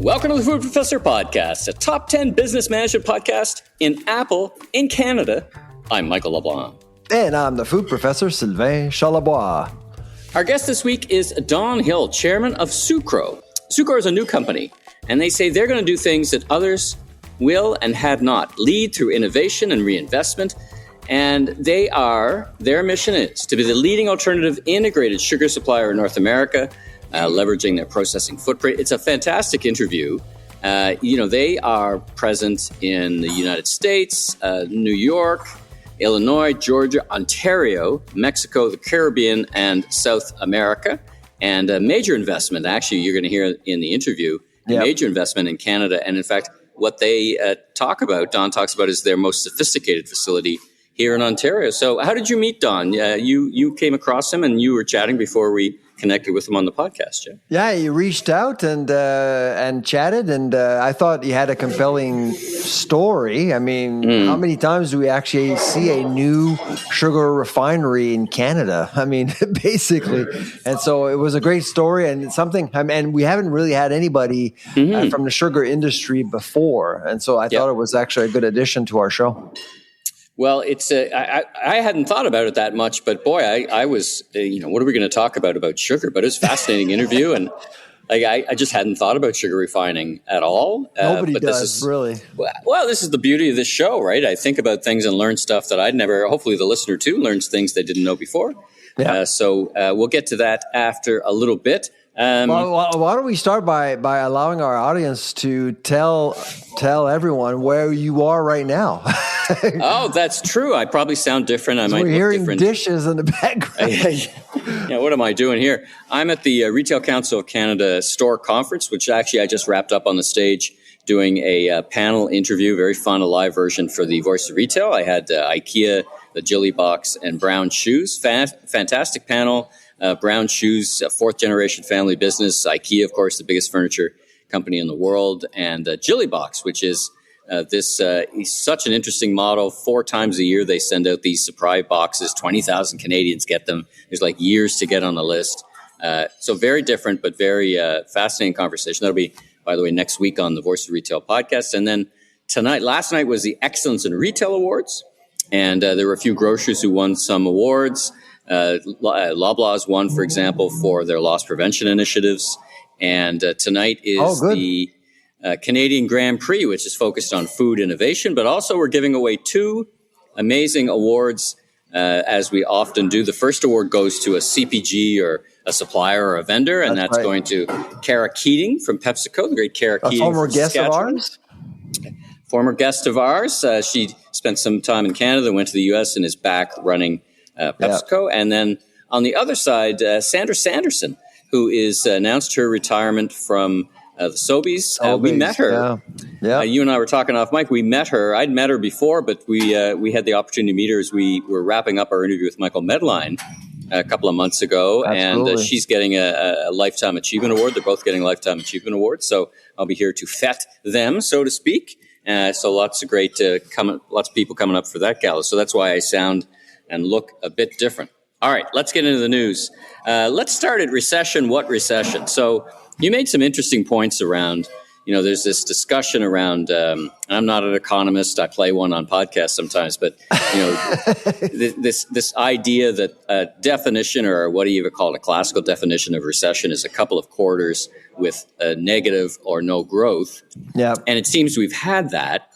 Welcome to the Food Professor Podcast, a top 10 business management podcast in Apple, in Canada. I'm Michael LeBlanc. And I'm the Food Professor, Sylvain Charlebois. Our guest this week is Don Hill, chairman of Sucro. Sucro is a new company, and they say they're going to do things that others will and have not. Lead through innovation and reinvestment. And their mission is to be the leading alternative integrated sugar supplier in North America, leveraging their processing footprint. It's a fantastic interview. They are present in the United States, New York, Illinois, Georgia, Ontario, Mexico, the Caribbean, and South America. And a major investment, actually, you're going to hear in the interview, a major investment in Canada. And in fact, what they Don talks about, is their most sophisticated facility here in Ontario. So how did you meet Don? You came across him and you were chatting before we connected with him on the podcast, Jeff. Yeah, he reached out and chatted, and I thought he had a compelling story. I mean, how many times do we actually see a new sugar refinery in Canada? I mean, basically. And so it was a great story and something, and we haven't really had anybody from the sugar industry before. And so I thought it was actually a good addition to our show. Well, it's I hadn't thought about it that much, but boy, I was, what are we going to talk about sugar? But it was a fascinating interview, and I just hadn't thought about sugar refining at all. Nobody does, really. Well, this is the beauty of this show, right? I think about things and learn stuff that I'd never, hopefully the listener too, learns things they didn't know before. Yeah. So we'll get to that after a little bit. Why don't we start by allowing our audience to tell everyone where you are right now? Oh, that's true. I probably sound different. I might look hearing different. Dishes in the background. Yeah, what am I doing here? I'm at the Retail Council of Canada Store Conference, which actually I just wrapped up on the stage doing a panel interview, very fun, a live version for the Voice of Retail. I had IKEA, the Jilly Box, and Brown Shoes. Fantastic panel. Brown Shoes, a fourth-generation family business. IKEA, of course, the biggest furniture company in the world. And Jilly Box, which is this is such an interesting model. 4 times a year, they send out these surprise boxes. 20,000 Canadians get them. There's like years to get on the list. So very different, but very fascinating conversation. That'll be, by the way, next week on the Voice of Retail podcast. And then last night was the Excellence in Retail Awards. And there were a few grocers who won some awards. Loblaws won, for example, for their loss prevention initiatives. And tonight is the Canadian Grand Prix, which is focused on food innovation. But also we're giving away 2 amazing awards, as we often do. The first award goes to a CPG or a supplier or a vendor, and that's going to Kara Keating from PepsiCo, the great Kara Keating. Former guest of ours? Former guest of ours. She spent some time in Canada, went to the U.S., and is back running PepsiCo. And then on the other side, Sandra Sanderson, who is announced her retirement from the Sobeys. We met her. Yeah. You and I were talking off mic. We met her. I'd met her before, but we had the opportunity to meet her as we were wrapping up our interview with Michael Medline a couple of months ago. Absolutely. And she's getting a Lifetime Achievement Award. They're both getting Lifetime Achievement Awards. So I'll be here to fet them, so to speak. So lots of people coming up for that gala. So that's why I sound and look a bit different. All right, let's get into the news. Let's start at recession. What recession? So you made some interesting points around, there's this discussion around, I'm not an economist. I play one on podcasts sometimes, but, this idea that a definition, or what do you even call it, a classical definition of recession, is a couple of quarters with a negative or no growth. Yeah. And it seems we've had that,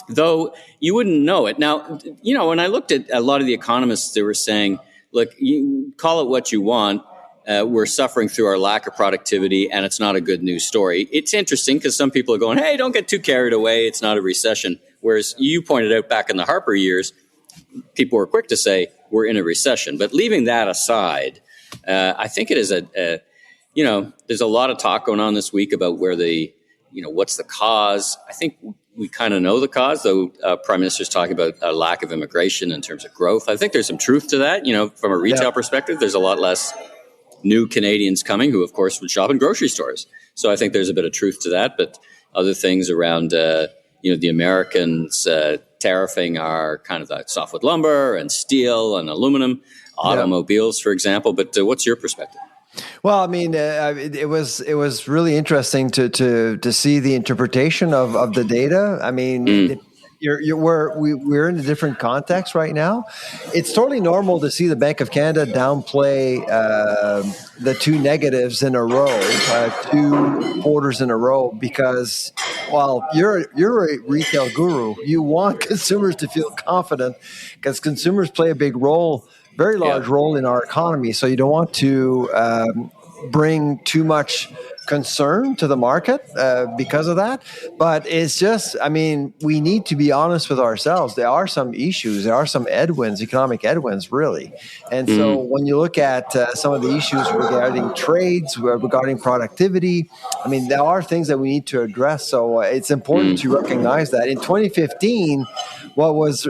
though you wouldn't know it. Now, when I looked at a lot of the economists, they were saying, look, you call it what you want. We're suffering through our lack of productivity, and it's not a good news story. It's interesting because some people are going, hey, don't get too carried away. It's not a recession. Whereas you pointed out back in the Harper years, people were quick to say we're in a recession. But leaving that aside, I think it is there's a lot of talk going on this week about where what's the cause. I think we kind of know the cause, though Prime Minister's talking about a lack of immigration in terms of growth. I think there's some truth to that. From a retail perspective, there's a lot less new Canadians coming who, of course, would shop in grocery stores. So I think there's a bit of truth to that. But other things around, the Americans tariffing are kind of that softwood lumber and steel and aluminum, automobiles, for example. But what's your perspective? Well, I mean, it was really interesting to see the interpretation of the data. I mean, we're in a different context right now. It's totally normal to see the Bank of Canada downplay the two negatives in a row, 2 quarters in a row, because while you're a retail guru, you want consumers to feel confident because consumers play a big role, very large role in our economy. So you don't want to bring too much concern to the market because of that. But it's just, I mean, we need to be honest with ourselves. There are some issues. There are some headwinds, economic headwinds, really. And so when you look at some of the issues regarding trades, regarding productivity, I mean, there are things that we need to address. So it's important to recognize that. In 2015, what was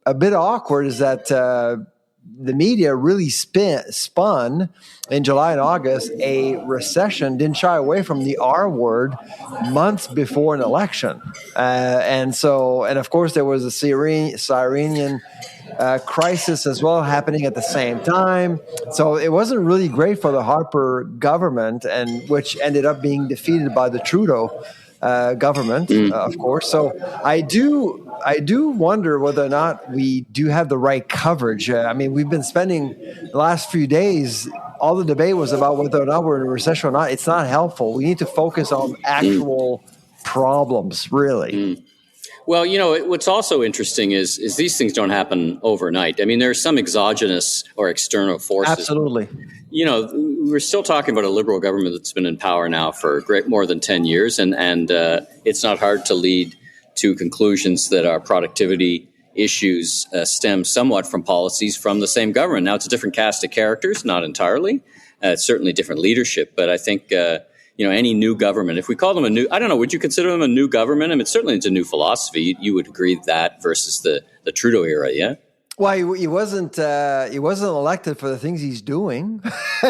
a bit awkward is that the media really spun in July and August a recession, didn't shy away from the R word months before an election. And of course, there was a Syrian crisis as well happening at the same time. So it wasn't really great for the Harper government, and which ended up being defeated by the Trudeau government, of course. So I do wonder whether or not we do have the right coverage. I mean, we've been spending the last few days, all the debate was about whether or not we're in a recession or not. It's not helpful. We need to focus on actual problems, really. Well, you know, what's also interesting is these things don't happen overnight. I mean, there are some exogenous or external forces. Absolutely. You know, we're still talking about a Liberal government that's been in power now for more than 10 years, and it's not hard to lead to conclusions that our productivity issues stem somewhat from policies from the same government. Now, it's a different cast of characters, not entirely. It's certainly different leadership, but I think any new government, if we call them I don't know, would you consider them a new government? I mean, certainly it's a new philosophy. You would agree with that versus the Trudeau era, yeah? Well, he wasn't elected for the things he's doing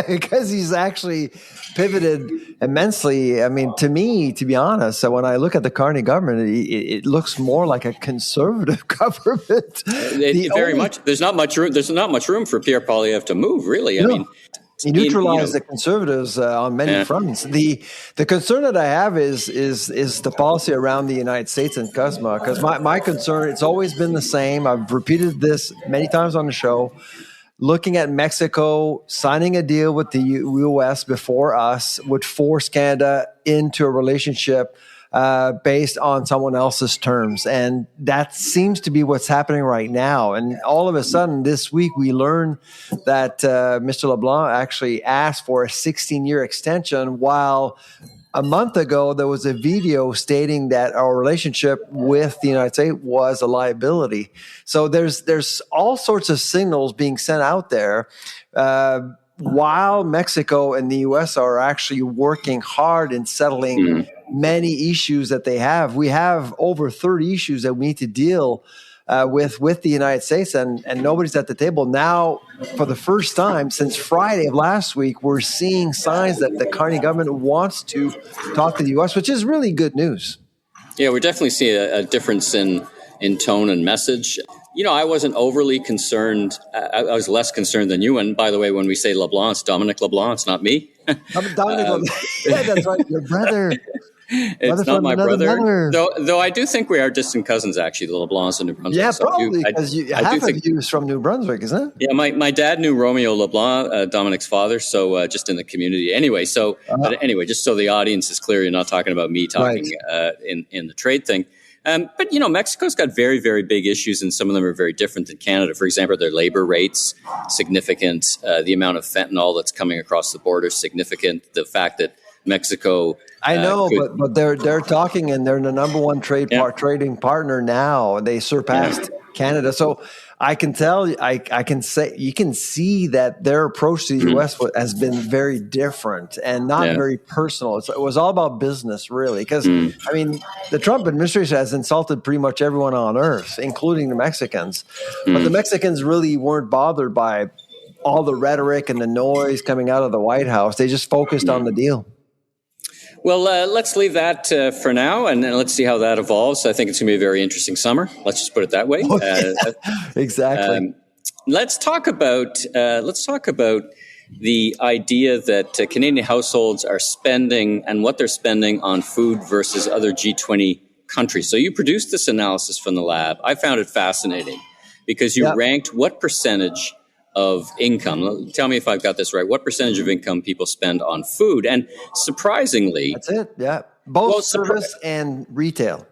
because he's actually pivoted immensely. I mean, to me, to be honest, when I look at the Carney government, it looks more like a conservative government. Very much. There's not much room. There's not much room for Pierre Poilievre to move, really. I mean, he neutralized the conservatives on many fronts. The concern that I have is the policy around the United States and CUSMA, because my concern, it's always been the same. I've repeated this many times on the show. Looking at Mexico signing a deal with the U.S. before us would force Canada into a relationship based on someone else's terms. And that seems to be what's happening right now. And all of a sudden this week, we learn that Mr. LeBlanc actually asked for a 16-year extension, while a month ago, there was a video stating that our relationship with the United States was a liability. So there's all sorts of signals being sent out there while Mexico and the U.S. are actually working hard in settling many issues that they have. We have over 30 issues that we need to deal with the United States, and nobody's at the table. Now, for the first time since Friday of last week, we're seeing signs that the Carney government wants to talk to the U.S., which is really good news. Yeah, we're definitely seeing a difference in tone and message. You know, I wasn't overly concerned. I was less concerned than you. And by the way, when we say LeBlanc, it's Dominic LeBlanc. It's not me. Dominic LeBlanc. Yeah, that's right. Your brother. It's not my brother. Though I do think we are distant cousins, actually, the LeBlancs in New Brunswick. Yeah, probably, because half of you is from New Brunswick, isn't it? Yeah, my dad knew Romeo LeBlanc, Dominic's father, so just in the community. Anyway, but anyway, just so the audience is clear, you're not talking about me talking in the trade thing. But, you know, Mexico's got very, very big issues, and some of them are very different than Canada. For example, their labor rates, significant. The amount of fentanyl that's coming across the border, significant. The fact that Mexico... I know, but they're talking, and they're the number one trading partner now. They surpassed Canada. So I can tell you, I can say, you can see that their approach to the U.S. has been very different and not very personal. It was all about business, really. Because, I mean, the Trump administration has insulted pretty much everyone on earth, including the Mexicans. But the Mexicans really weren't bothered by all the rhetoric and the noise coming out of the White House. They just focused on the deal. Well, let's leave that for now, and let's see how that evolves. I think it's going to be a very interesting summer. Let's just put it that way. Exactly. Let's talk about the idea that Canadian households are spending and what they're spending on food versus other G20 countries. So you produced this analysis from the lab. I found it fascinating because you ranked what percentage of income. Tell me if I've got this right. What percentage of income people spend on food? And surprisingly, that's it. Yeah, both service and retail.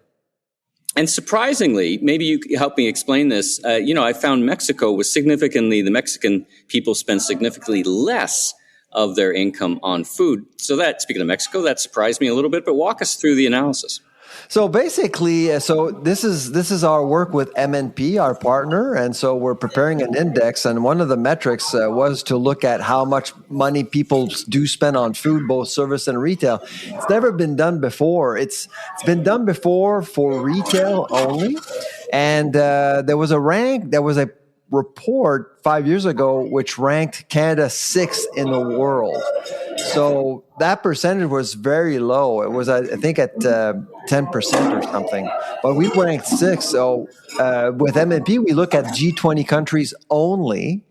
And surprisingly, maybe you help me explain this. I found the Mexican people spend significantly less of their income on food. So speaking of Mexico, that surprised me a little bit, but walk us through the analysis. So basically, this is our work with MNP, our partner, and so we're preparing an index. And one of the metrics was to look at how much money people do spend on food, both service and retail. It's never been done before. It's been done before for retail only, and there was a report 5 years ago which ranked Canada 6th in the world. So that percentage was very low. It was, I think, at 10% or something. But we ranked 6th. So with MNP, we look at G20 countries only.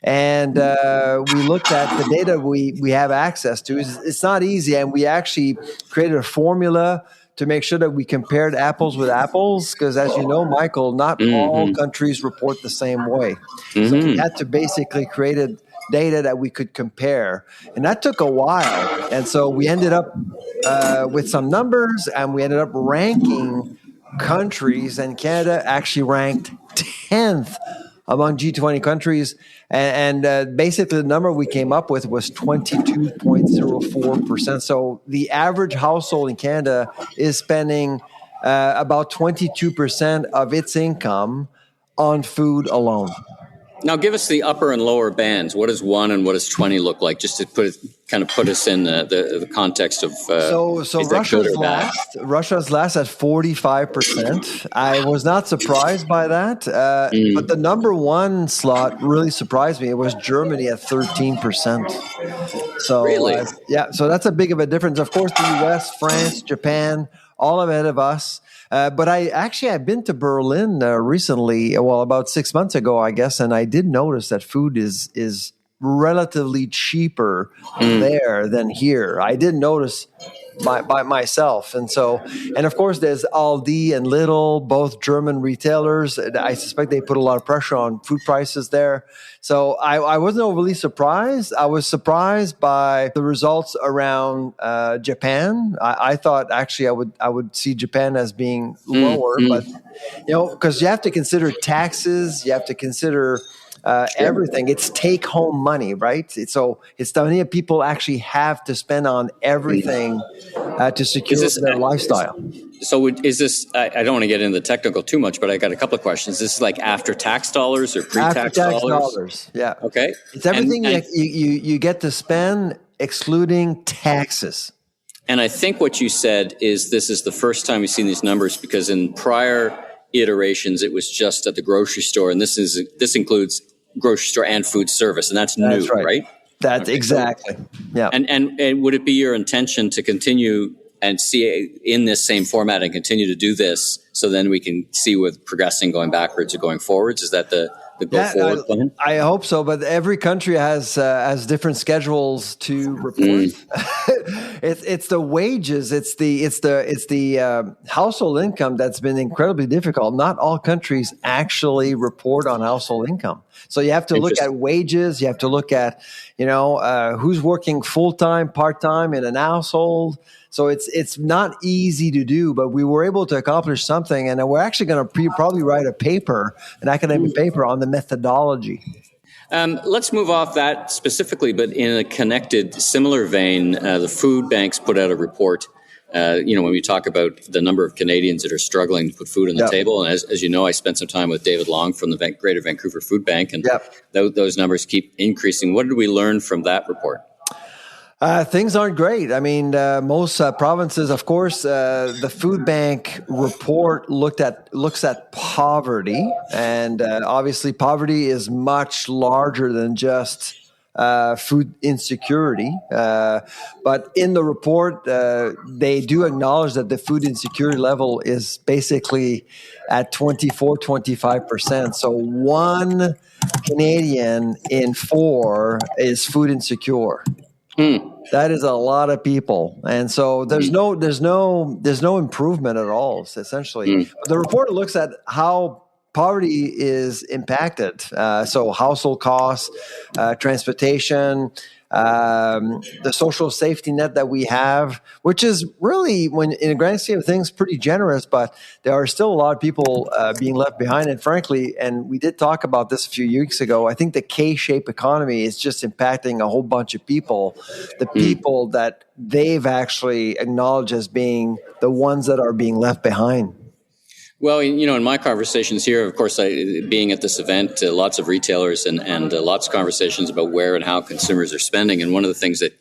And we looked at the data we have access to. It's not easy. And we actually created a formula to make sure that we compared apples with apples, because as you know, Michael, not all countries report the same way. So we had to basically create data that we could compare. And that took a while. And so we ended up with some numbers, and we ended up ranking countries, and Canada actually ranked 10th among G20 countries. And basically the number we came up with was 22.04%. So the average household in Canada is spending about 22% of its income on food alone. Now, give us the upper and lower bands. What does 1 and what does 20 look like? Just to put us in the context of. So Russia's last at 45%. I was not surprised by that, but the number one slot really surprised me. It was Germany at 13%. So really, so that's a big of a difference. Of course, the U.S., France, Japan, all ahead of us. But I've been to Berlin recently, about 6 months ago, I guess, and I did notice that food is relatively cheaper there than here. I did notice by myself. And of course, there's Aldi and Lidl, both German retailers. I suspect they put a lot of pressure on food prices there. So I wasn't overly surprised. I was surprised by the results around Japan. I thought actually I would see Japan as being lower, but because you have to consider taxes, you have to consider everything. It's take home money, right? So it's the money that people actually have to spend on everything to secure their lifestyle. So is this, I don't want to get into the technical too much, but I got a couple of questions. This is like after tax dollars or pre-tax dollars? Yeah. Okay. It's everything you get to spend excluding taxes. And I think what you said is this is the first time we've seen these numbers, because in prior iterations, it was just at the grocery store. And this includes grocery store and food service. And that's new, right? That's exactly. Yeah. And would it be your intention to continue and see in this same format and continue to do this, so then we can see with progressing going backwards or going forwards? Is that the go forward plan? I hope so, but every country has different schedules to report. It's the wages, it's the household income that's been incredibly difficult. Not all countries actually report on household income. So you have to look at wages. You have to look at who's working full time, part time in an household. So it's not easy to do, but we were able to accomplish something, and we're actually going to probably write an academic paper on the methodology. Let's move off that specifically, but in a connected, similar vein, the food banks put out a report. When we talk about the number of Canadians that are struggling to put food on the table, and as you know, I spent some time with David Long from the Greater Vancouver Food Bank, and those numbers keep increasing. What did we learn from that report? Things aren't great. I mean, most provinces, of course, the food bank report looks at poverty, and obviously poverty is much larger than just food insecurity. But in the report, they do acknowledge that the food insecurity level is basically at 25%. So one Canadian in four is food insecure. That is a lot of people, and so there's no improvement at all. Essentially, but the report looks at how poverty is impacted. So household costs, transportation, the social safety net that we have, which is really, when in the grand scheme of things, pretty generous, but there are still a lot of people being left behind. And frankly, and we did talk about this a few weeks ago, I think the K-shaped economy is just impacting a whole bunch of people, the people that they've actually acknowledged as being the ones that are being left behind. Well, in my conversations here, of course, being at this event, lots of retailers and lots of conversations about where and how consumers are spending. And one of the things that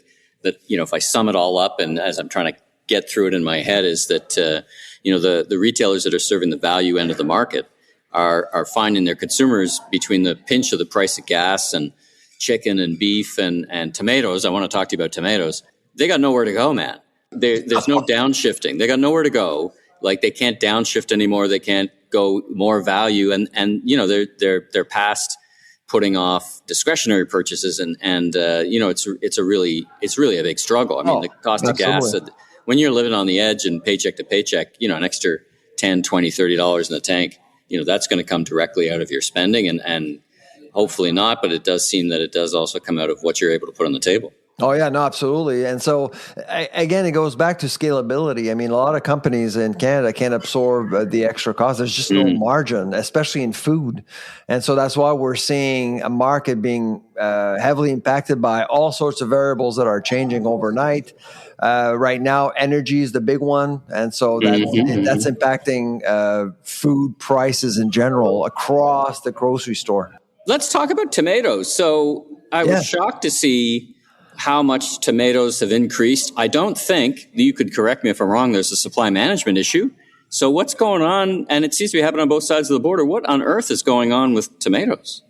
if I sum it all up, and as I'm trying to get through it in my head, is that the retailers that are serving the value end of the market are finding their consumers between the pinch of the price of gas and chicken and beef and tomatoes. I want to talk to you about tomatoes. They got nowhere to go, man. There's no downshifting. They got nowhere to go. Like, they can't downshift anymore. They can't go more value, and they're past putting off discretionary purchases, and it's really a big struggle. I mean, the cost of gas, when you're living on the edge and paycheck to paycheck, an extra $10, $20, $30 in the tank, that's going to come directly out of your spending, and hopefully not, but it does seem that it does also come out of what you're able to put on the table. Oh, yeah, no, absolutely. And so, again, it goes back to scalability. I mean, a lot of companies in Canada can't absorb the extra cost. There's just no margin, especially in food. And so that's why we're seeing a market being heavily impacted by all sorts of variables that are changing overnight. Right now, energy is the big one. And so that's impacting food prices in general across the grocery store. Let's talk about tomatoes. So I was shocked to see how much tomatoes have increased. I don't think, you could correct me if I'm wrong, there's a supply management issue. So what's going on? And it seems to be happening on both sides of the border. What on earth is going on with tomatoes?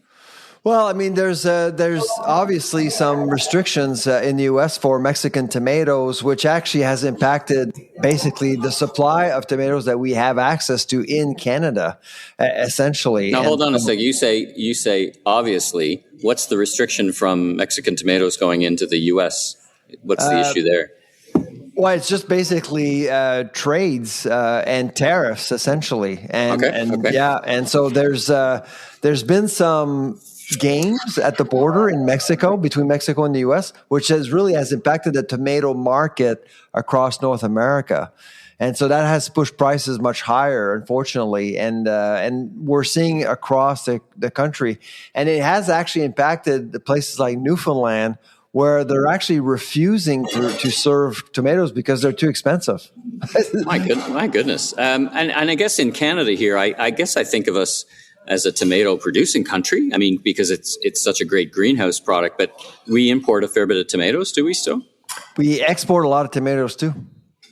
Well, I mean, there's obviously some restrictions in the U.S. for Mexican tomatoes, which actually has impacted basically the supply of tomatoes that we have access to in Canada, essentially. Now, hold on a second. You say obviously. What's the restriction from Mexican tomatoes going into the U.S.? What's the issue there? Well, it's just basically trades and tariffs, essentially. And so there's been some gains at the border in Mexico, between Mexico and the U.S., which has impacted the tomato market across North America. And so that has pushed prices much higher, unfortunately, and we're seeing across the country. And it has actually impacted the places like Newfoundland, where they're actually refusing to serve tomatoes because they're too expensive. My goodness. And I guess in Canada here, I guess I think of us as a tomato producing country. I mean, because it's such a great greenhouse product, but we import a fair bit of tomatoes, do we still? We export a lot of tomatoes too.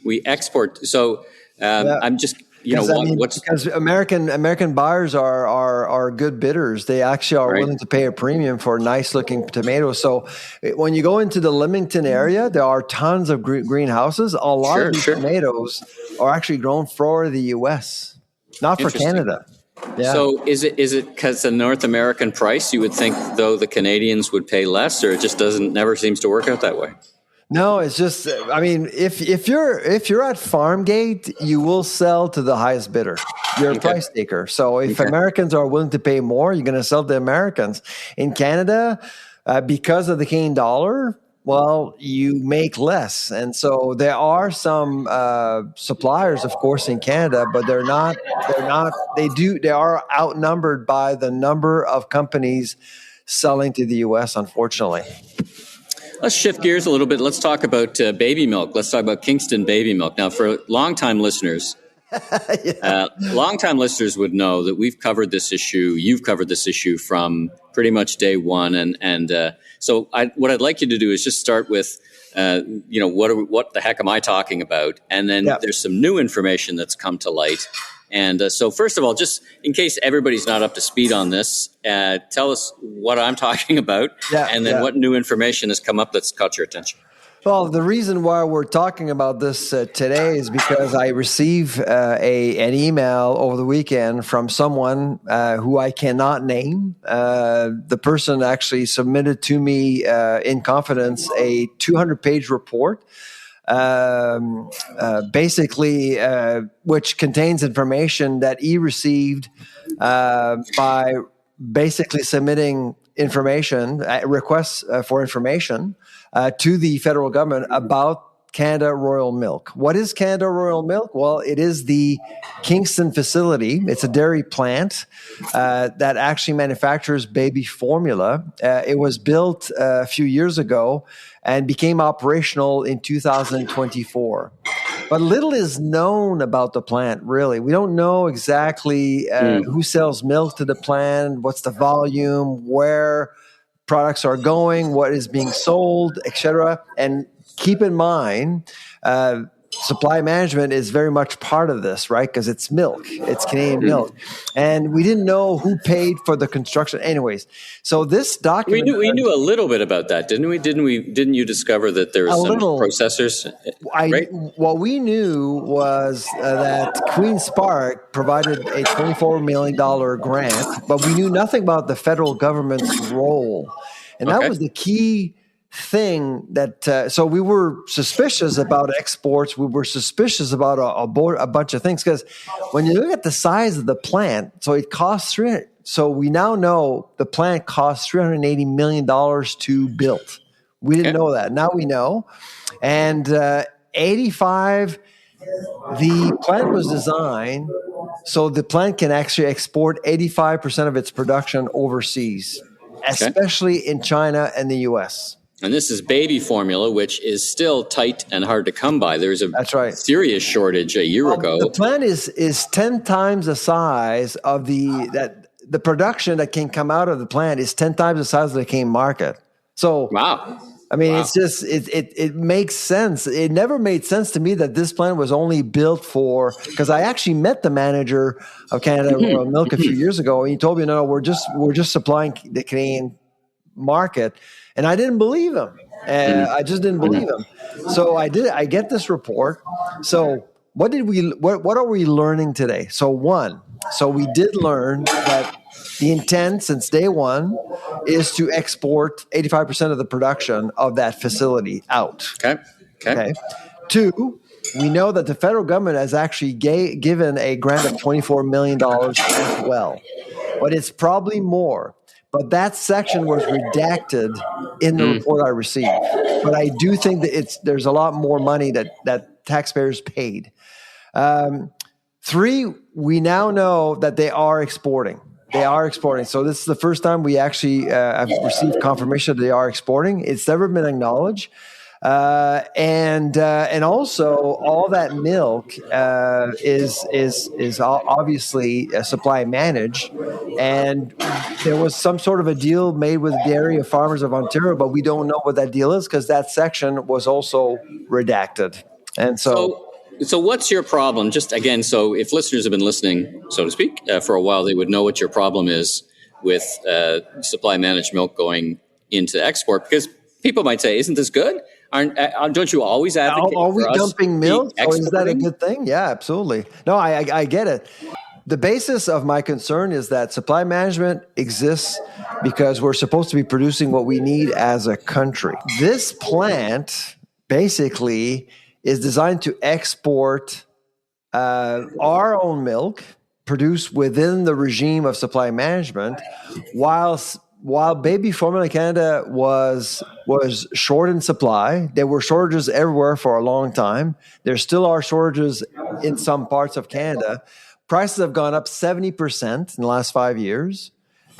We export. So I'm just, because American buyers are good bidders. They actually are willing to pay a premium for nice looking tomatoes. So when you go into the Leamington area, there are tons of greenhouses. A lot of these tomatoes are actually grown for the U.S., not for Canada. Yeah. So is it because the North American price? You would think, though, the Canadians would pay less, or it just never seems to work out that way? No, it's just, I mean, if you're at farm gate, you will sell to the highest bidder. You're a price taker. So if Americans are willing to pay more, you're going to sell to Americans. In Canada, because of the Canadian dollar, well, you make less. And so there are some suppliers, of course, in Canada, but they are outnumbered by the number of companies selling to the U.S., unfortunately. Let's shift gears a little bit. Let's talk about baby milk. Let's talk about Kingston Baby Milk. Now, for longtime listeners, longtime listeners would know that we've covered this issue. You've covered this issue from pretty much day one. So what I'd like you to do is just start with, what the heck am I talking about? And then there's some new information that's come to light And so first of all, just in case everybody's not up to speed on this, tell us what I'm talking about, and then what new information has come up that's caught your attention. Well, the reason why we're talking about this today is because I received an email over the weekend from someone who I cannot name. The person actually submitted to me in confidence a 200-page report, basically, which contains information that he received by basically submitting information, requests for information to the federal government about Canada Royal Milk. What is Canada Royal Milk? Well, it is the Kingston facility. It's a dairy plant that actually manufactures baby formula. It was built a few years ago and became operational in 2024. But little is known about the plant, really. We don't know exactly who sells milk to the plant, what's the volume, where products are going, what is being sold, etc. And keep in mind, supply management is very much part of this, right? Because it's milk, it's Canadian milk, and we didn't know who paid for the construction. Anyways, so this document we knew a little bit about that, didn't we? Didn't you discover that there were some processors? Right? What we knew was that Queen's Park provided a $24 million grant, but we knew nothing about the federal government's role, and that was the key thing that so we were suspicious about exports. We were suspicious about a bunch of things, because when you look at the size of the plant, so it costs so we now know the plant costs $380 million to build. We didn't know that. Now we know. And the plant was designed so the plant can actually export 85% of its production overseas, especially in China and the US. And this is baby formula, which is still tight and hard to come by. There's a serious shortage a year ago. The plant is 10 times the size of the production that can come out of the plant is 10 times the size of the Canadian market. So, I mean, it's just, it makes sense. It never made sense to me that this plant was only built for, because I actually met the manager of Canada Royal Milk a few years ago, and he told me, no, we're just supplying the Canadian market. And I didn't believe him. I just didn't believe him. So I get this report. So what are we learning today? So we did learn that the intent since day one is to export 85% of the production of that facility out. Okay. 2, we know that the federal government has actually given a grant of $24 million as well. But it's probably more. But that section was redacted in the report I received. But I do think that there's a lot more money that taxpayers paid. 3, we now know that they are exporting. So this is the first time we actually have received confirmation that they are exporting. It's never been acknowledged. And also all that milk is obviously supply managed, and there was some sort of a deal made with the Dairy Farmers of Ontario, but we don't know what that deal is because that section was also redacted. And so what's your problem? Just again, so if listeners have been listening, so to speak, for a while, they would know what your problem is with supply managed milk going into export, because people might say, isn't this good? Don't you always advocate Are we for us dumping milk? Or is that a exporting? good thing? Yeah, absolutely. No, I get it. The basis of my concern is that supply management exists because we're supposed to be producing what we need as a country. This plant basically is designed to export our own milk produced within the regime of supply management, while baby formula Canada was short in supply. There were shortages everywhere for a long time. There still are shortages in some parts of Canada. Prices have gone up 70% in the last 5 years.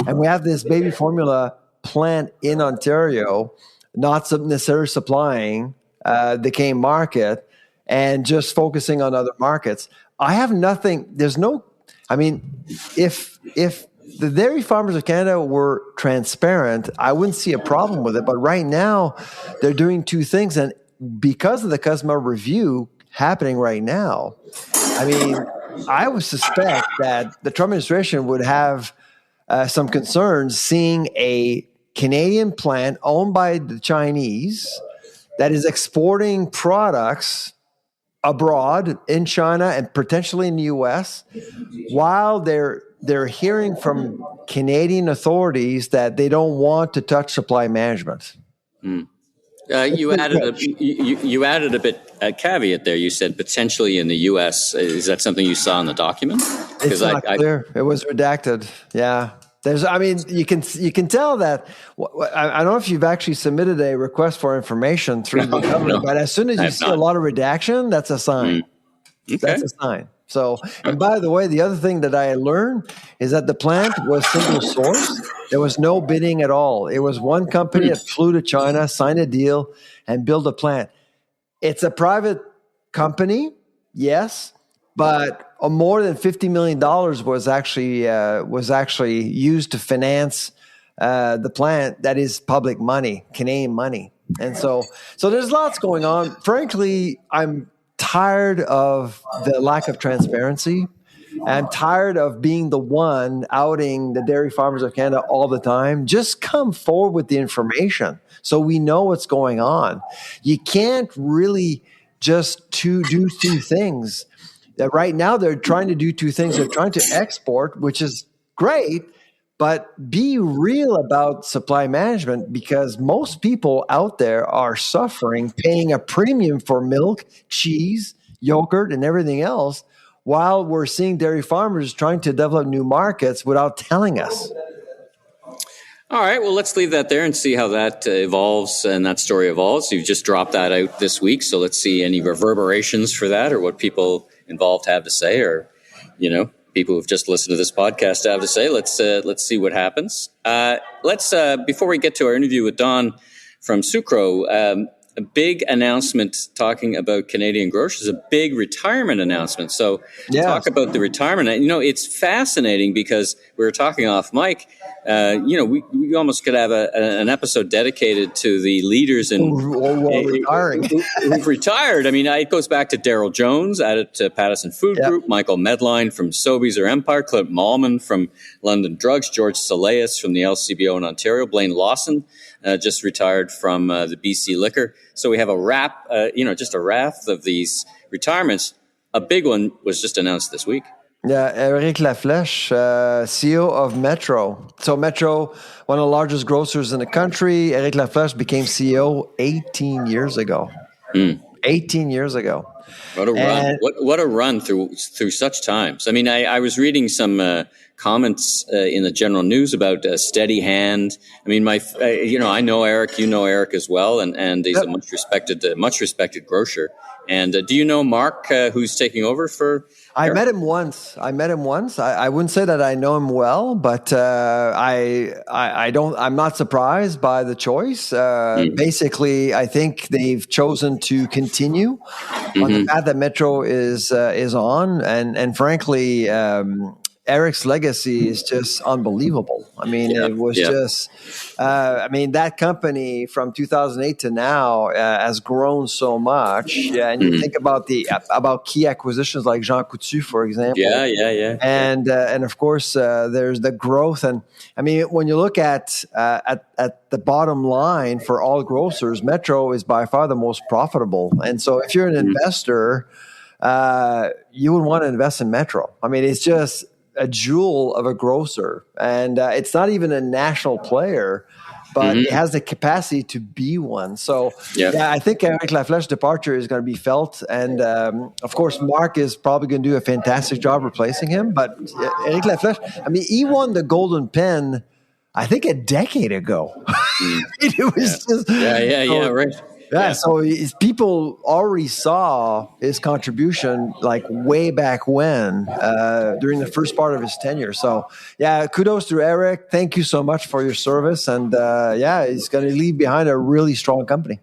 And we have this baby formula plant in Ontario, not necessarily supplying the Canadian market and just focusing on other markets. I have nothing, if the Dairy Farmers of Canada were transparent, I wouldn't see a problem with it. But right now, they're doing 2 things. And because of the customer review happening right now, I would suspect that the Trump administration would have some concerns seeing a Canadian plant owned by the Chinese that is exporting products abroad in China and potentially in the U.S. while they're hearing from Canadian authorities that they don't want to touch supply management. You added a caveat there. You said potentially in the U.S. Is that something you saw in the document? It's not clear. It was redacted. Yeah. You can tell that. I don't know if you've actually submitted a request for information through the government, but as soon as you see a lot of redaction, that's a sign. Okay. That's a sign. So, and by the way, the other thing that I learned is that the plant was single source. There was no bidding at all. It was one company that flew to China, signed a deal, and built a plant. It's a private company, yes, but more than $50 million was actually used to finance the plant. That is public money, Canadian money, and so there's lots going on. Frankly, I'm tired of the lack of transparency. I'm tired of being the one outing the dairy farmers of Canada all the time. Just come forward with the information so we know what's going on. You can't really just do two things. Right now, they're trying to do two things. They're trying to export, which is great, but be real about supply management because most people out there are suffering, paying a premium for milk, cheese, yogurt, and everything else, while we're seeing dairy farmers trying to develop new markets without telling us. All right, well, let's leave that there and see how that evolves and that story evolves. You've just dropped that out this week, so let's see any reverberations for that or what people involved have to say or, people who've just listened to this podcast have to say. Let's see what happens. Before we get to our interview with Don from Sucro, a big announcement talking about Canadian grocers, a big retirement announcement. So talk about the retirement. It's fascinating because we were talking off mic. We almost could have an episode dedicated to the leaders retiring. who've retired. I mean, it goes back to Daryl Jones, added to Pattison Food Group, Michael Medline from Sobeys or Empire, Clint Mallman from London Drugs, George Saleas from the LCBO in Ontario, Blaine Lawson just retired from the BC Liquor. So we have a just a raft of these retirements. A big one was just announced this week. Yeah, Eric Laflèche, CEO of Metro. So Metro, one of the largest grocers in the country. Eric Laflèche became CEO 18 years ago. 18 years ago. What a run! What a run through such times. I mean, I was reading some comments in the general news about a steady hand. I mean, I know Eric. You know Eric as well, and he's a much respected grocer. And do you know Mark, who's taking over for Eric? I met him once. I wouldn't say that I know him well, but I'm not surprised by the choice. Basically, I think they've chosen to continue on the path that Metro is on, and frankly, Eric's legacy is just unbelievable. I mean, it was just, that company from 2008 to now has grown so much. Yeah, and you think about key acquisitions like Jean Coutu, for example. Yeah. And of course, there's the growth. And I mean, when you look at the bottom line for all grocers, Metro is by far the most profitable. And so if you're an investor, you would want to invest in Metro. I mean, it's just a jewel of a grocer, and it's not even a national player, but it has the capacity to be one. So I think Eric Laflèche's departure is going to be felt, and of course Mark is probably going to do a fantastic job replacing him. But Eric Laflèche, I mean, he won the Golden Pen, I think, a decade ago. It was just right. Yeah, so people already saw his contribution like way back when, during the first part of his tenure. So, kudos to Eric. Thank you so much for your service. And he's going to leave behind a really strong company.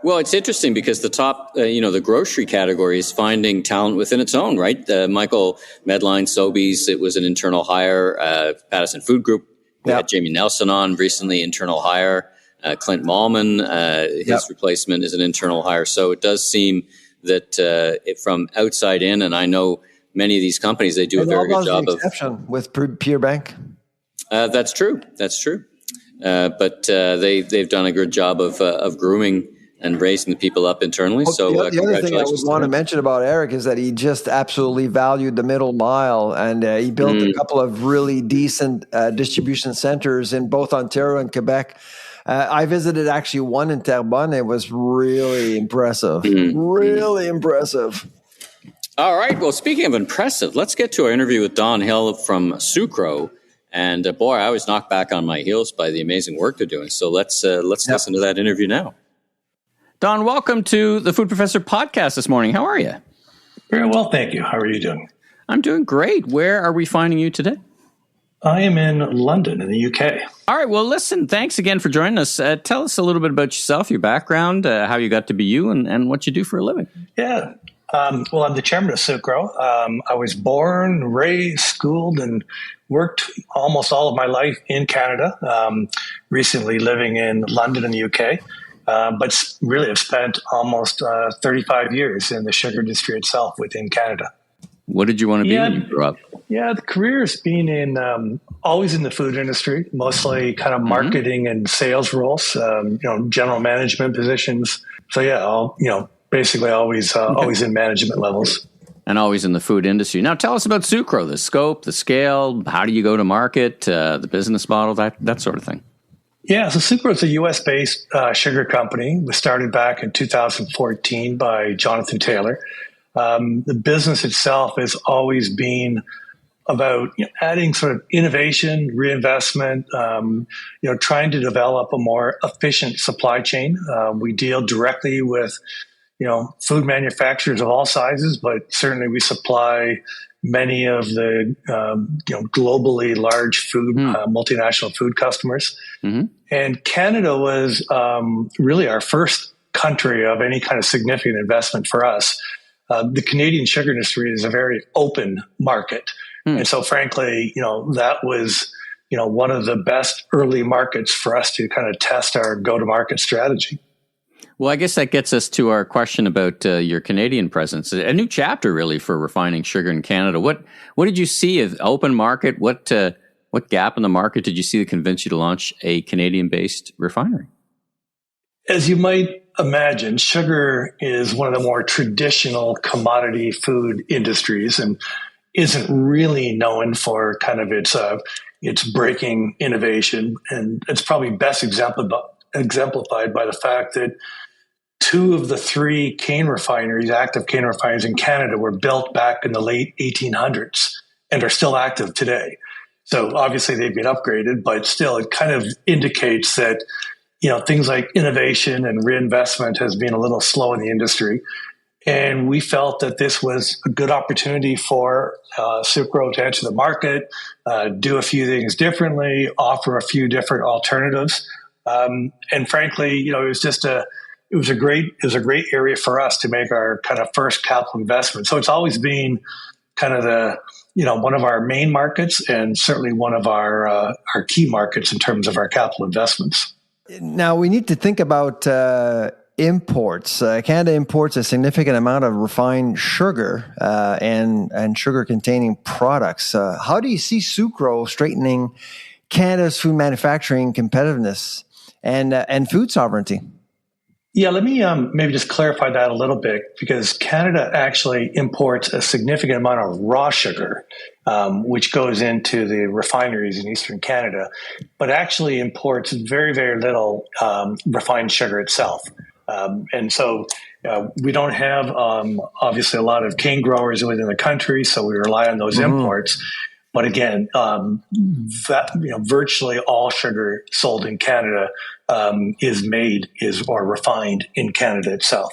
Well, it's interesting because the top, the grocery category is finding talent within its own, right? Michael Medline, Sobeys, it was an internal hire. Pattison Food Group, we had Jamie Nelson on recently, internal hire. Clint Mallman, his replacement is an internal hire. So it does seem that from outside in, and I know many of these companies, they do a very good job of. Exception with Pure Bank. That's true. But they've done a good job of grooming and raising the people up internally. So the other thing I would want to mention about Eric is that he just absolutely valued the middle mile, and he built a couple of really decent distribution centers in both Ontario and Quebec. I visited actually one in Terrebonne. It was really impressive. Really impressive. All right. Well, speaking of impressive, let's get to our interview with Don Hill from Sucro. And boy, I was knocked back on my heels by the amazing work they're doing. So let's listen to that interview now. Don, welcome to the Food Professor podcast this morning. How are you? Very well, thank you. How are you doing? I'm doing great. Where are we finding you today? I am in London in the UK. All right. Well, listen, thanks again for joining us. Tell us a little bit about yourself, your background, how you got to be you, and what you do for a living. Yeah. Well, I'm the chairman of Sucro. I was born, raised, schooled, and worked almost all of my life in Canada, recently living in London in the UK. But really have spent almost 35 years in the sugar industry itself within Canada. What did you want to be when you grew up? Yeah, the career has been always in the food industry, mostly kind of marketing and sales roles, general management positions. So yeah, basically always in management levels. And always in the food industry. Now tell us about Sucro, the scope, the scale, how do you go to market, the business model, that sort of thing. Yeah, so Sucro is a U.S.-based sugar company. It was started back in 2014 by Jonathan Taylor. The business itself has always been about adding sort of innovation, reinvestment, trying to develop a more efficient supply chain. We deal directly with, food manufacturers of all sizes, but certainly we supply many of the globally large food multinational food customers. Mm-hmm. And Canada was really our first country of any kind of significant investment for us. The Canadian sugar industry is a very open market. And so frankly, that was, one of the best early markets for us to kind of test our go-to-market strategy. Well, I guess that gets us to our question about your Canadian presence. A new chapter, really, for refining sugar in Canada. What did you see as open market? What gap in the market did you see that convinced you to launch a Canadian-based refinery? As you might imagine, sugar is one of the more traditional commodity food industries and isn't really known for kind of its breaking innovation. And it's probably best exemplified by the fact that 2 of the 3 active cane refineries in Canada were built back in the late 1800s and are still active today. So obviously they've been upgraded, but still it kind of indicates that, things like innovation and reinvestment has been a little slow in the industry. And we felt that this was a good opportunity for Sucro to enter the market, do a few things differently, offer a few different alternatives. And frankly, it was a great area for us to make our kind of first capital investment. So it's always been kind of one of our main markets and certainly one of our key markets in terms of our capital investments. Now we need to think about imports. Canada imports a significant amount of refined sugar and sugar-containing products. How do you see Sucro straightening Canada's food manufacturing competitiveness and food sovereignty? Yeah, let me maybe just clarify that a little bit, because Canada actually imports a significant amount of raw sugar, which goes into the refineries in Eastern Canada, but actually imports very, very little refined sugar itself. And so we don't have, obviously, a lot of cane growers within the country, so we rely on those imports. But again, virtually all sugar sold in Canada is refined in Canada itself.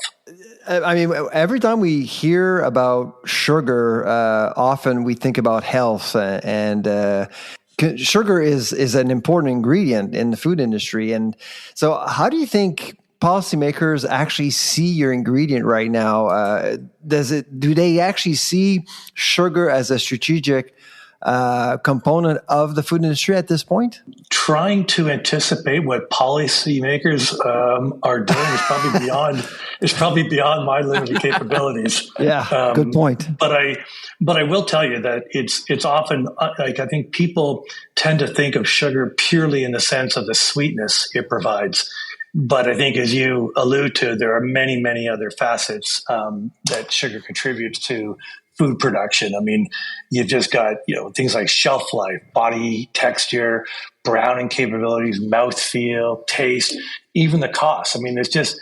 I mean, every time we hear about sugar, often we think about health, and sugar is an important ingredient in the food industry. And so, how do you think policymakers actually see your ingredient right now? Do they actually see sugar as a strategic component of the food industry at this point? Trying to anticipate what policymakers are doing is probably beyond my limited capabilities. Yeah, good point. But I will tell you that it's often like I think people tend to think of sugar purely in the sense of the sweetness it provides. But I think, as you allude to, there are many, many other facets that sugar contributes to food production. I mean, you've just got, things like shelf life, body texture, browning capabilities, mouthfeel, taste, even the cost. I mean, there's just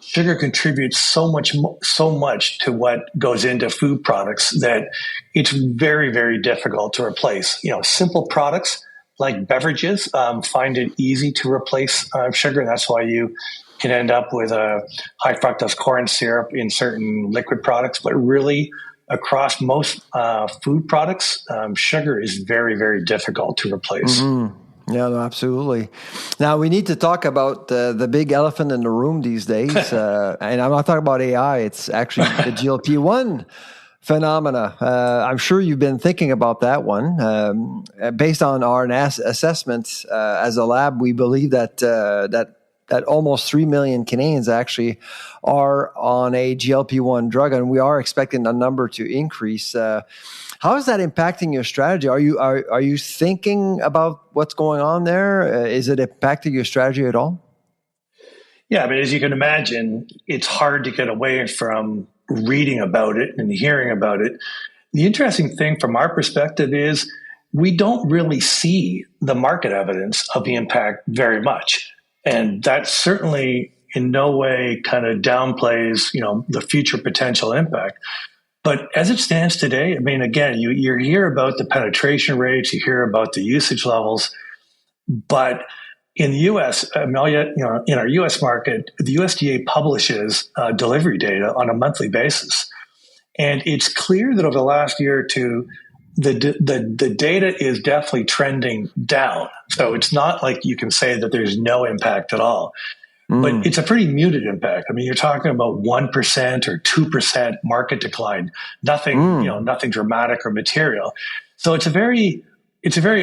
sugar contributes so much to what goes into food products that it's very, very difficult to replace. Simple products like beverages find it easy to replace sugar, and that's why you can end up with a high fructose corn syrup in certain liquid products. But really, across most food products, sugar is very, very difficult to replace. Mm-hmm. Yeah, no, absolutely. Now, we need to talk about the big elephant in the room these days. And I'm not talking about AI. It's actually the GLP-1 phenomena. I'm sure you've been thinking about that one. Based on our assessments as a lab, we believe that almost 3 million Canadians actually are on a GLP-1 drug, and we are expecting the number to increase. How is that impacting your strategy? Are you thinking about what's going on there? Is it impacting your strategy at all? Yeah, I mean, as you can imagine, it's hard to get away from reading about it and hearing about it. The interesting thing from our perspective is we don't really see the market evidence of the impact very much. And that certainly in no way kind of downplays, the future potential impact. But as it stands today, I mean, again, you hear about the penetration rates, you hear about the usage levels, but in the U.S., in our U.S. market, the USDA publishes delivery data on a monthly basis, and it's clear that over the last year or two, the data is definitely trending down. So it's not like you can say that there's no impact at all, but it's a pretty muted impact. I mean, you're talking about 1% or 2% market decline, nothing, nothing dramatic or material. So it's a very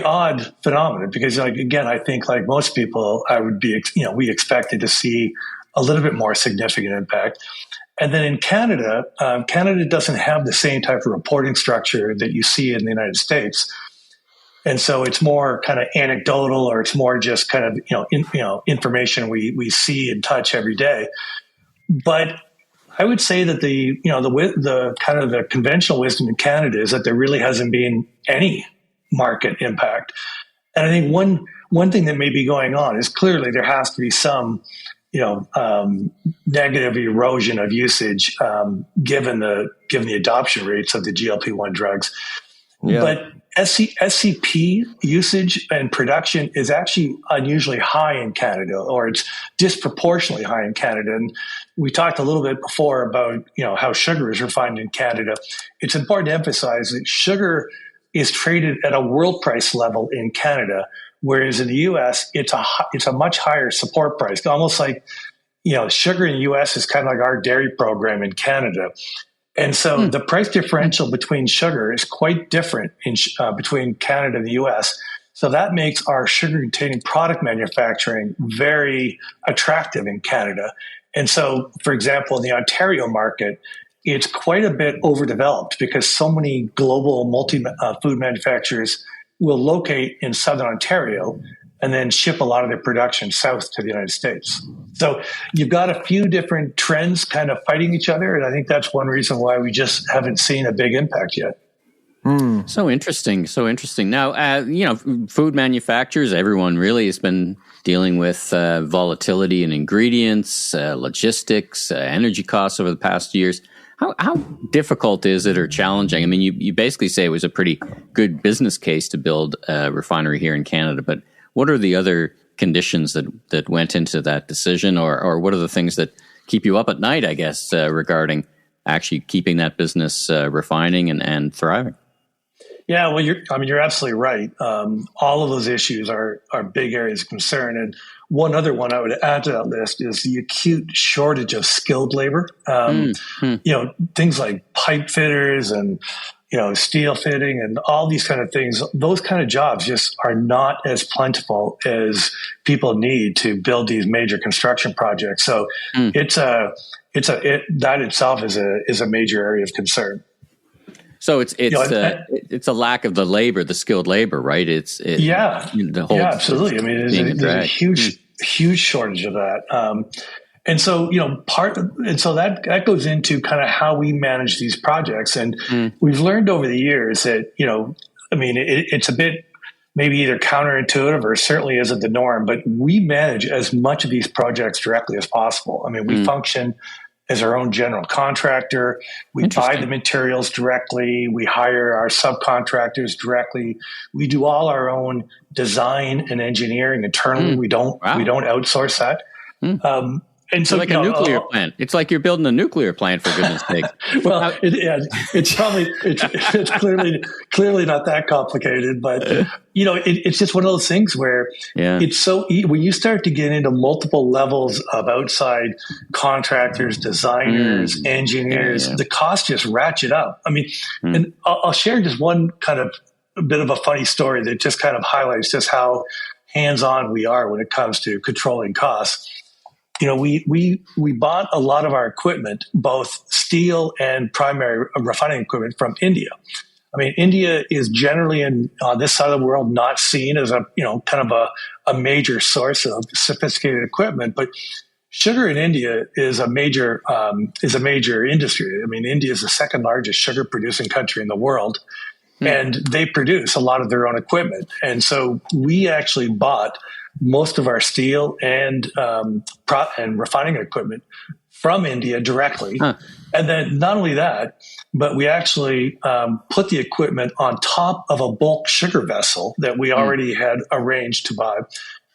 odd phenomenon because, again, I think like most people, we expected to see a little bit more significant impact. And then in Canada, Canada doesn't have the same type of reporting structure that you see in the United States. And so it's more kind of anecdotal, or it's more just kind of, information we see and touch every day. But I would say that the kind of the conventional wisdom in Canada is that there really hasn't been any market impact. And I think one thing that may be going on is clearly there has to be some, negative erosion of usage, given the adoption rates of the GLP-1 drugs. Yeah. But SCP usage and production is actually unusually high in Canada, or it's disproportionately high in Canada. And we talked a little bit before about, how sugar is refined in Canada. It's important to emphasize that sugar is traded at a world price level in Canada, whereas in the U.S., it's a much higher support price. Almost like, sugar in the U.S. is kind of like our dairy program in Canada. And so the price differential between sugar is quite different between Canada and the U.S. So that makes our sugar-containing product manufacturing very attractive in Canada. And so, for example, in the Ontario market, it's quite a bit overdeveloped because so many global food manufacturers will locate in Southern Ontario and then ship a lot of their production south to the United States. So you've got a few different trends kind of fighting each other, and I think that's one reason why we just haven't seen a big impact yet. So interesting. Now, food manufacturers, everyone really has been dealing with volatility in ingredients, logistics, energy costs over the past years. How difficult is it or challenging? I mean, you basically say it was a pretty good business case to build a refinery here in Canada, but what are the other conditions that went into that decision, or what are the things that keep you up at night, I guess, regarding actually keeping that business refining and thriving? Yeah, well, you're absolutely right. All of those issues are big areas of concern. And one other one I would add to that list is the acute shortage of skilled labor. Things like pipe fitters and, steel fitting and all these kind of things. Those kind of jobs just are not as plentiful as people need to build these major construction projects. So that itself is a major area of concern. So it's a lack of the labor, the skilled labor, right? Absolutely. I mean, there's a huge shortage of that. And so, that goes into kind of how we manage these projects. And we've learned over the years that, it's a bit maybe either counterintuitive or certainly isn't the norm, but we manage as much of these projects directly as possible. I mean, we function as our own general contractor. We buy the materials directly. We hire our subcontractors directly. We do all our own design and engineering internally. We don't outsource that. And so, like a nuclear plant. It's like you're building a nuclear plant, for goodness sake. Well, it's clearly not that complicated, but it's just one of those things where it's so when you start to get into multiple levels of outside contractors, designers, engineers, the costs just ratchet up. I mean, and I'll share just one kind of a bit of a funny story that just kind of highlights just how hands-on we are when it comes to controlling costs. We bought a lot of our equipment, both steel and primary refining equipment, from India. I mean, India is generally on this side of the world not seen as a major source of sophisticated equipment, but sugar in India is a major industry. I mean, India is the second largest sugar producing country in the world, and they produce a lot of their own equipment. And so we actually bought most of our steel and refining equipment from India directly. And then not only that, but we actually put the equipment on top of a bulk sugar vessel that we already had arranged to buy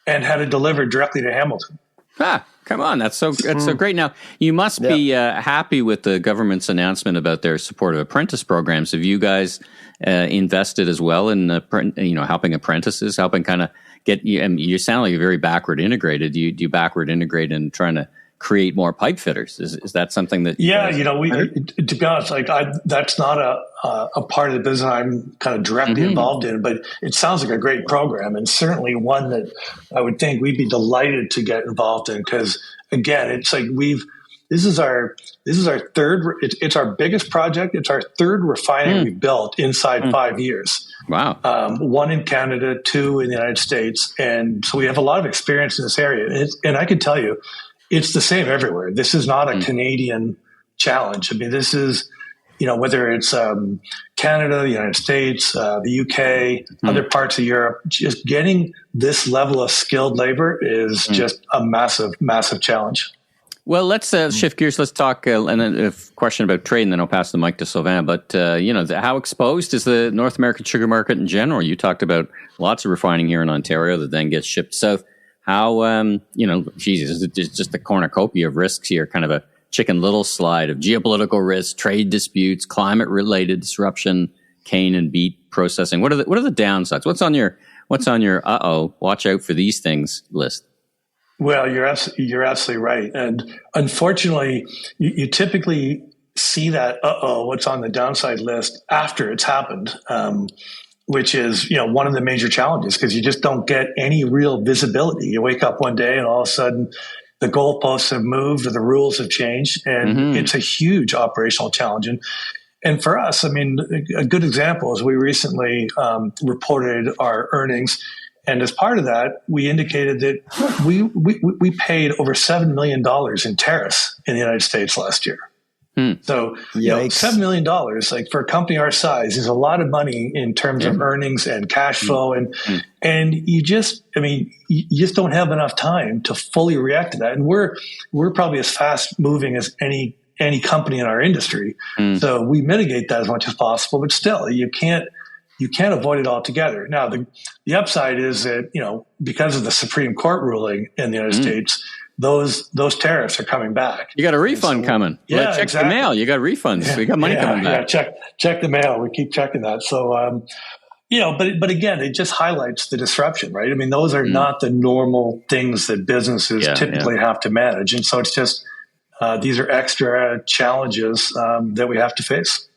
and had it delivered directly to Hamilton. Come on. That's so great. Now, you must be happy with the government's announcement about their support of apprentice programs. Have you guys invested as well in helping apprentices, helping kind of get you? I mean, you sound like you're very backward integrated. Do you backward integrate in trying to create more pipe fitters? Is that something that? Yeah, to be honest, that's not a part of the business I'm kind of directly involved in, but it sounds like a great program, and certainly one that I would think we'd be delighted to get involved in, because again, it's like this is our third. It's our biggest project. It's our third refinery we built inside 5 years. Wow. One in Canada, two in the United States, and so we have a lot of experience in this area. And I can tell you, it's the same everywhere. This is not a Canadian challenge. I mean, this is, whether it's Canada, the United States, the UK, other parts of Europe, just getting this level of skilled labor is just a massive, massive challenge. Well, let's shift gears. Let's talk and then a question about trade, and then I'll pass the mic to Sylvain. But, how exposed is the North American sugar market in general? You talked about lots of refining here in Ontario that then gets shipped south. How, Jesus, it's just a cornucopia of risks here, kind of a Chicken Little slide of geopolitical risks, trade disputes, climate-related disruption, cane and beet processing. What are the downsides? What's on your watch out for these things list? Well, you're absolutely right. And unfortunately, you typically see that, what's on the downside list after it's happened, which is, one of the major challenges, because you just don't get any real visibility. You wake up one day and all of a sudden the goalposts have moved or the rules have changed, and it's a huge operational challenge. And for us, I mean, a good example is we recently reported our earnings. And as part of that, we indicated that we paid over $7 million in tariffs in the United States last year. So, $7 million, like for a company our size, is a lot of money in terms of earnings and cash flow. And you just don't have enough time to fully react to that. And we're probably as fast moving as any company in our industry. So we mitigate that as much as possible, but still you can't avoid it altogether. Now, the upside is that, because of the Supreme Court ruling in the United States, those tariffs are coming back. You got a refund coming. Yeah, check the mail. You got refunds. Yeah, you got money coming back. Yeah, check the mail. We keep checking that. So, but again, it just highlights the disruption, right? I mean, those are not the normal things that businesses typically have to manage. And so it's just, these are extra challenges that we have to face.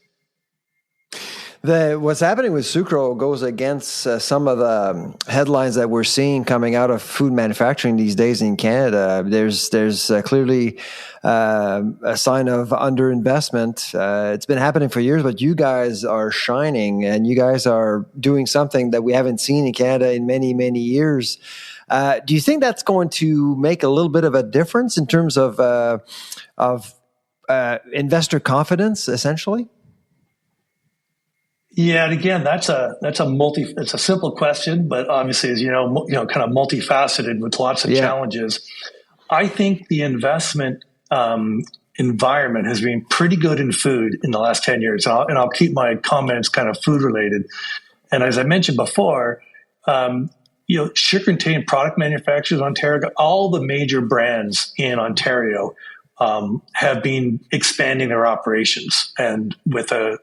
What's happening with Sucro goes against some of the headlines that we're seeing coming out of food manufacturing these days in Canada. There's clearly a sign of underinvestment. It's been happening for years, but you guys are shining, and you guys are doing something that we haven't seen in Canada in many, many years. Do you think that's going to make a little bit of a difference in terms of investor confidence, essentially? Yeah, and again, it's a simple question, but obviously, as you know, kind of multifaceted with lots of challenges. I think the investment environment has been pretty good in food in the last 10 years, and I'll keep my comments kind of food related. And as I mentioned before, sugar-contained product manufacturers in Ontario, all the major brands in Ontario have been expanding their operations, and with a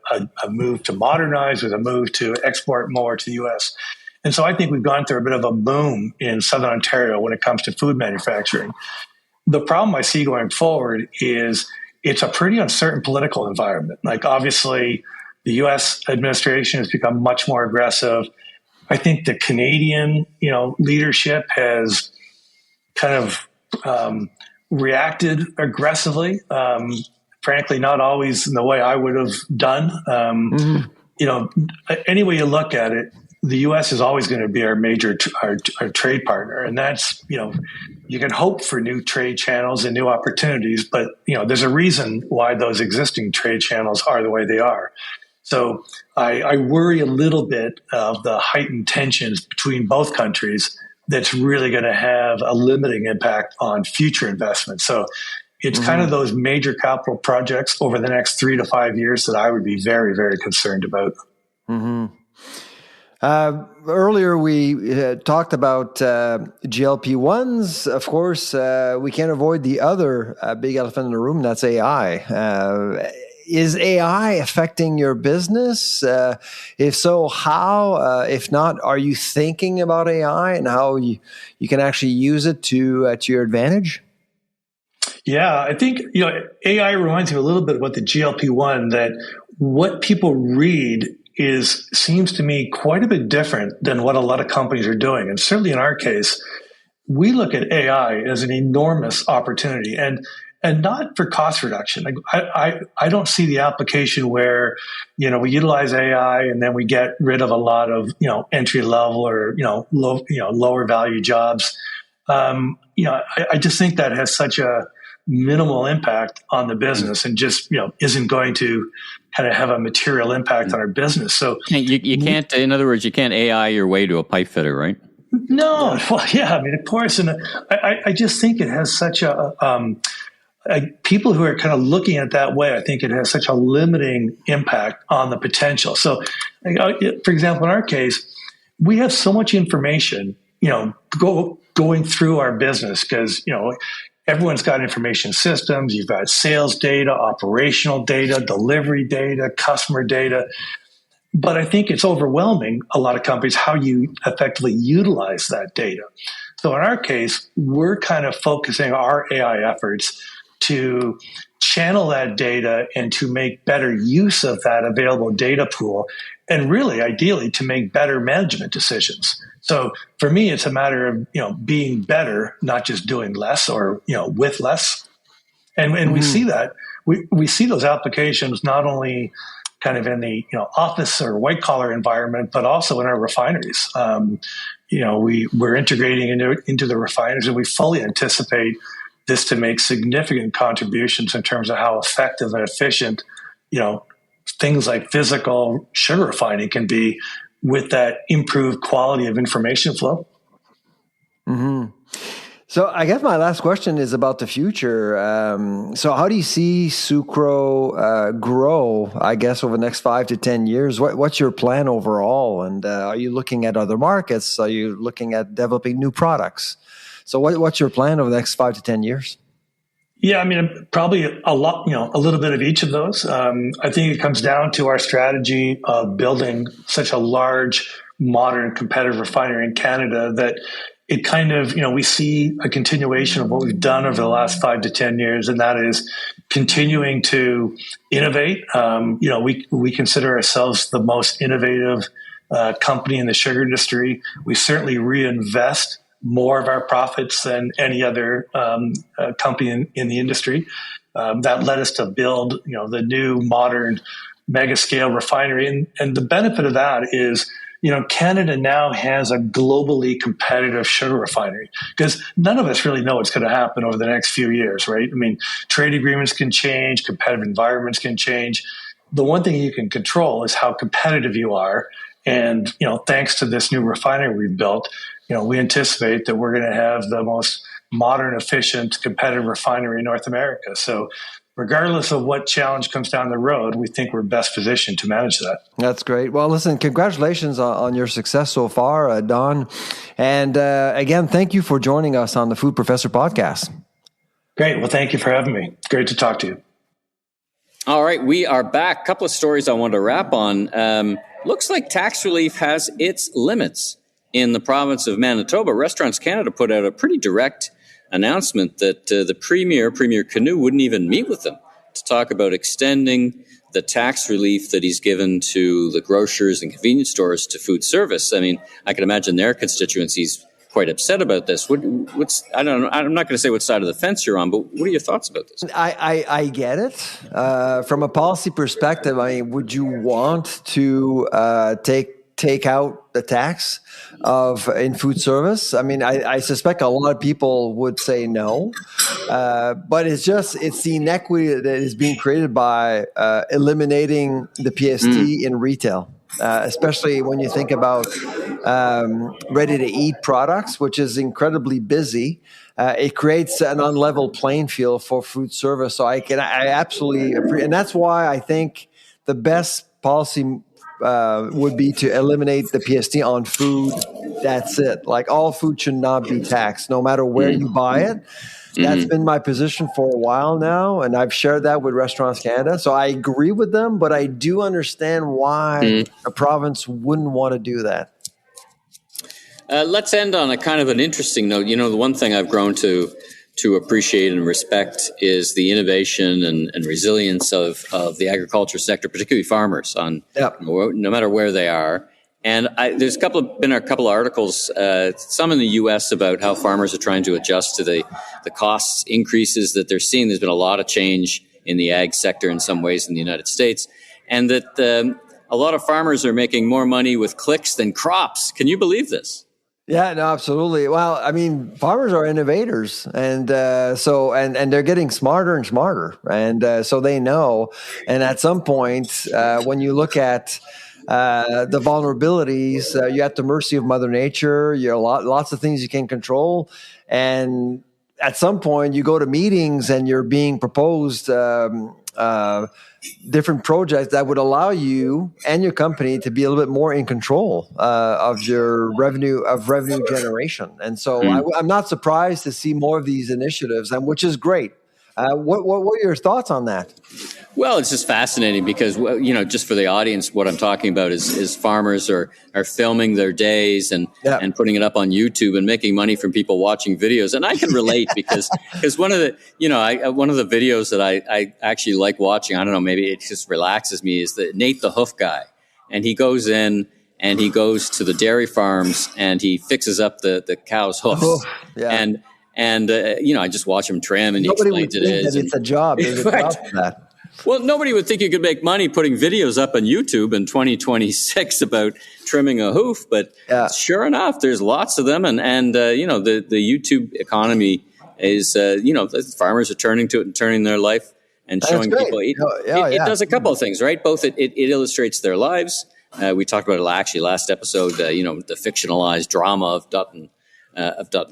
move to modernize, with a move to export more to the U.S. And so I think we've gone through a bit of a boom in Southern Ontario when it comes to food manufacturing. The problem I see going forward is it's a pretty uncertain political environment. Like, obviously, the U.S. administration has become much more aggressive. I think the Canadian, leadership has kind of reacted aggressively. Frankly, not always in the way I would have done. Any way you look at it, the U.S. is always going to be our major our trade partner, and that's you can hope for new trade channels and new opportunities, but there's a reason why those existing trade channels are the way they are. So I worry a little bit of the heightened tensions between both countries that's really going to have a limiting impact on future investments. So it's kind of those major capital projects over the next 3 to 5 years that I would be very, very concerned about. Earlier, we talked about GLP-1s. Of course, we can't avoid the other big elephant in the room, that's AI. Is AI affecting your business? If so, how? If not, are you thinking about AI and how you can actually use it to your advantage? Yeah, I think AI reminds me a little bit about the GLP-1, that what people read seems to me quite a bit different than what a lot of companies are doing. And certainly in our case, we look at AI as an enormous opportunity, and not for cost reduction. I don't see the application where we utilize AI and then we get rid of a lot of entry level or lower value jobs. I just think that has such a minimal impact on the business, and just isn't going to kind of have a material impact on our business. So you can't, in other words, you can't AI your way to a pipe fitter, right? No, well, yeah, I mean, of course, and I just think it has such a people who are kind of looking at it that way, I think it has such a limiting impact on the potential. So, for example, in our case, we have so much information, going through our business, because everyone's got information systems. You've got sales data, operational data, delivery data, customer data. But I think it's overwhelming a lot of companies how you effectively utilize that data. So in our case, we're kind of focusing our AI efforts to channel that data and to make better use of that available data pool, and really ideally to make better management decisions. So for me, it's a matter of being better, not just doing less or with less. And we see that we see those applications not only kind of in the office or white collar environment, but also in our refineries. We're integrating into the refineries, and we fully anticipate this to make significant contributions in terms of how effective and efficient things like physical sugar refining can be with that improved quality of information flow. So I guess my last question is about the future. So how do you see Sucro grow, I guess, over the next 5 to 10 years? What's your plan overall? And are you looking at other markets? Are you looking at developing new products? So what's your plan over the next 5 to 10 years? Yeah, I mean, probably a little bit of each of those. I think it comes down to our strategy of building such a large, modern, competitive refinery in Canada that it kind of, we see a continuation of what we've done over the last 5 to 10 years, and that is continuing to innovate. We consider ourselves the most innovative company in the sugar industry. We certainly reinvest more of our profits than any other company in the industry. That led us to build, the new modern mega scale refinery. And the benefit of that is, Canada now has a globally competitive sugar refinery, because none of us really know what's going to happen over the next few years, right? I mean, trade agreements can change, competitive environments can change. The one thing you can control is how competitive you are. And, thanks to this new refinery we've built, we anticipate that we're going to have the most modern, efficient, competitive refinery in North America. So regardless of what challenge comes down the road, we think we're best positioned to manage that. That's great. Well, listen, congratulations on your success so far, Don. And again, thank you for joining us on the Food Professor podcast. Great. Well, thank you for having me. It's great to talk to you. All right, we are back. A couple of stories I want to wrap on. Looks like tax relief has its limits in the province of Manitoba. Restaurants Canada put out a pretty direct announcement that the Premier Canoe, wouldn't even meet with them to talk about extending the tax relief that he's given to the grocers and convenience stores to food service. I mean, I can imagine their constituencies quite upset about this. I don't know. I'm not going to say what side of the fence you're on, but what are your thoughts about this? I get it. From a policy perspective, I mean, would you want to take out the tax in food service? I mean, I suspect a lot of people would say no, but it's the inequity that is being created by eliminating the PST in retail, especially when you think about ready-to-eat products, which is incredibly busy. It creates an unlevel playing field for food service. So I absolutely agree, and that's why I think the best policy would be to eliminate the PST on food. That's it. Like, all food should not be taxed, no matter where you buy it. That's been my position for a while now, and I've shared that with Restaurants Canada. So I agree with them, but I do understand why a province wouldn't want to do that. Let's end on a kind of an interesting note. The one thing I've grown to appreciate and respect is the innovation and resilience of the agriculture sector, particularly farmers, no matter where they are. And there's been a couple of articles, some in the U.S. about how farmers are trying to adjust to the costs increases that they're seeing. There's been a lot of change in the ag sector in some ways in the United States, and that a lot of farmers are making more money with clicks than crops. Can you believe this? Yeah, no, absolutely. Well, I mean, farmers are innovators, and and they're getting smarter and smarter, and so they know. And at some point, when you look at the vulnerabilities, you're at the mercy of Mother Nature. You're lots of things you can control, and at some point, you go to meetings and you're being proposed different projects that would allow you and your company to be a little bit more in control of your revenue generation. And so I'm not surprised to see more of these initiatives, and which is great. What were your thoughts on that? Well, it's just fascinating because, just for the audience, what I'm talking about is farmers are filming their days and putting it up on YouTube and making money from people watching videos. And I can relate because one of the videos that I actually like watching, I don't know, maybe it just relaxes me, is the Nate the Hoof guy. And he goes in and he goes to the dairy farms and he fixes up the cow's hoofs. And I just watch him trim, and nobody he explains it is. It's a job. There's a job for that. Well, nobody would think you could make money putting videos up on YouTube in 2026 about trimming a hoof, but sure enough, there's lots of them, and the YouTube economy is the farmers are turning to it and turning their life and showing people. It does a couple of things, right? Both it illustrates their lives. We talked about it actually last episode. The fictionalized drama of Dutton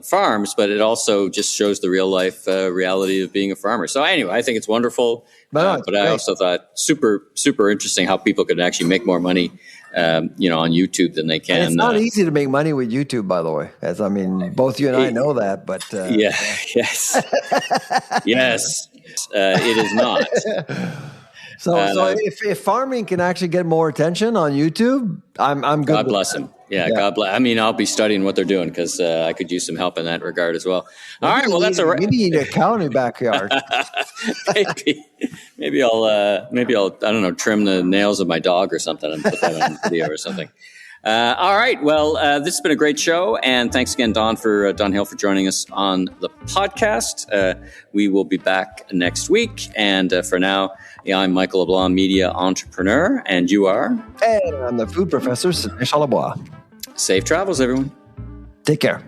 Farms, but it also just shows the real life reality of being a farmer. So anyway, I think it's wonderful. But I also thought super interesting how people could actually make more money, on YouTube than they can. And it's not easy to make money with YouTube, by the way. Both you and I know that. But yes, it is not. So if farming can actually get more attention on YouTube, I'm good. God bless him. Yeah, God bless. I mean, I'll be studying what they're doing because I could use some help in that regard as well. All right, well, that's a maybe you need a cow in your backyard. maybe I'll I don't know, trim the nails of my dog or something and put that on video or something. All right, well, this has been a great show, and thanks again, Don Hill, for joining us on the podcast. We will be back next week, and for now, I'm Michael LeBlanc, media entrepreneur, and you are? And I'm the food professor, Sylvain Charlebois. Safe travels, everyone. Take care.